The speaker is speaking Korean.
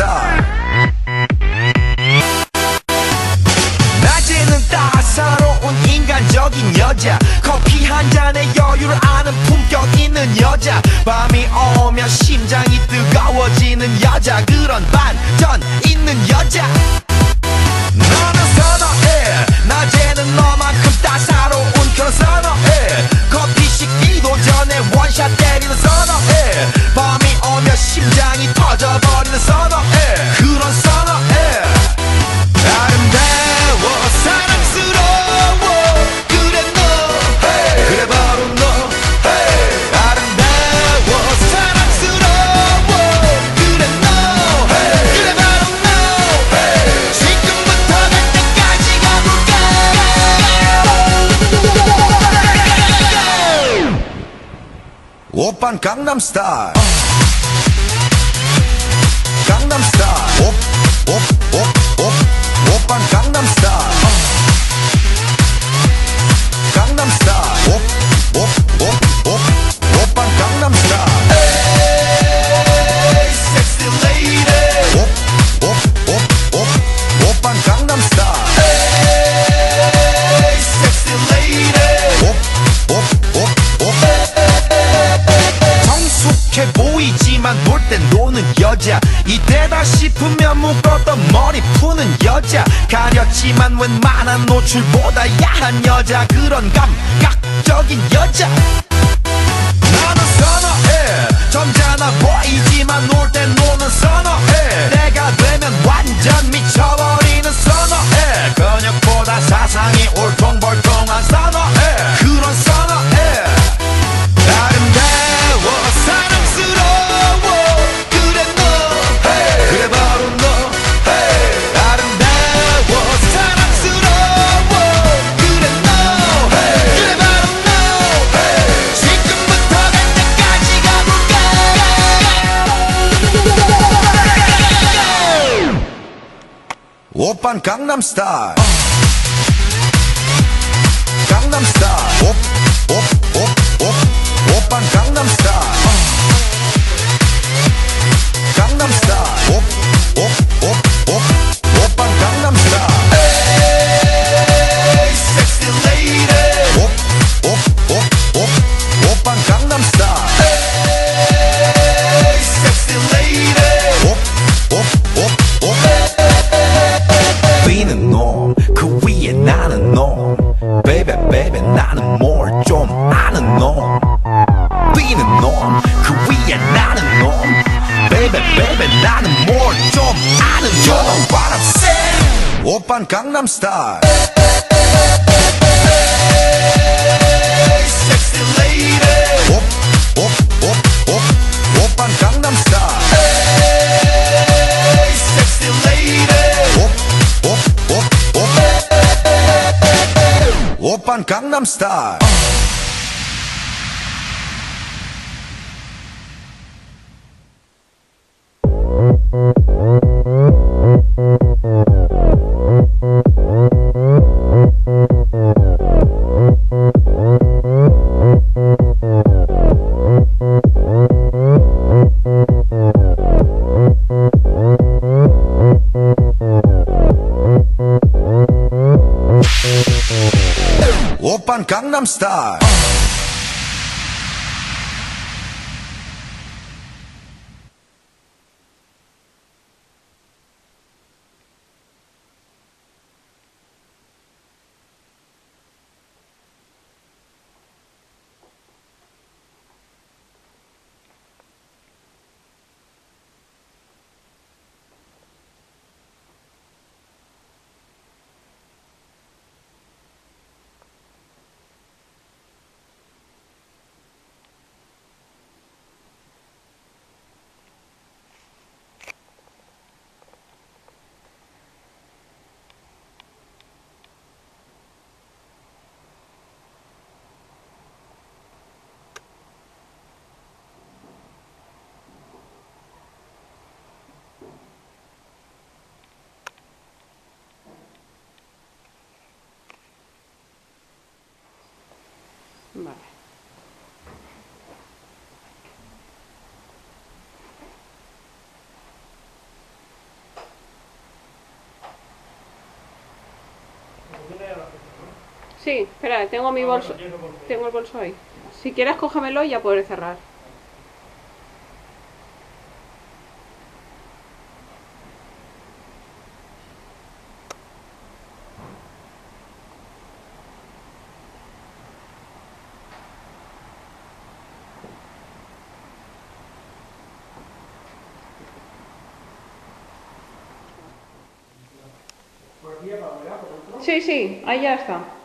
스타일. 낮에는 따사로운 인간적인 여자, 커피 한 잔에 여유를 아는 품격 있는 여자, 밤이 오면 심장이 뜨거워지는 여자, 그런 반전 있는 여자. 너는 선어해, 낮에는 너만큼 따사로운 그런 선어해, 커피 식기도 전에 원샷 때리는 선어해, 밤이 오면 심장이 터져버리는 선어해, 그런 선어해. 아름다워 사랑스러워 그래 너, hey. 그래 바로 너, hey. 아름다워 사랑스러워 그래 너, hey. 그래 바로 너, hey. 지금부터 갈 때까지 가볼까. 오빤 강남스타일. 강남스타일. 오빤 강남스타일. 강남스타일. 오빤 강남스타일. Hey, sexy lady. 오빤 강남스타일. Hey, sexy lady. 성숙해 보이지만 놀 땐 노는 여자, 이때다 싶으면 묶었던 머리 푸는 여자, 가렸지만 웬만한 노출보다 야한 여자, 그런 감각적인 여자. 나는 선어해, 점잖아 보이지만 놀 땐 노는 선어해, 내가 되면 완전 미쳐버리는 선어해, 근육보다 사상이 울퉁불퉁한 선어해, 그런 선어해. 아름다워 사랑스러워 그래 너, hey. 그래 바로 너, hey. 아름다워 사랑스러워 그래 너, hey. 그래 바로 너, hey. 지금부터 갈 때까지 가볼까. 오빤 강남스타일. 강남스타일. 오빤 강남스타일. 강남스타일. 오빤 강남스타일. Hey, sexy lady. 오빤 강남스타일. Hey, sexy lady. 비는 놈, 그 위에 나는 놈, baby baby 나는 뭘 좀 아는 놈. 비는 놈, 그 위에 나는 놈, baby baby 나는 뭘 좀 아는 놈. You know what I'm saying? 오빤 강남스타일. Hey, sexy lady. 오빤 강남스타일. Hey, sexy lady. 오빤 강남스타일. 오빤 강남스타일. Sí, espera, tengo mi bolso. Tengo el bolso ahí. Si quieres, cógemelo y ya podré cerrar. Sí, sí, ahí ya está.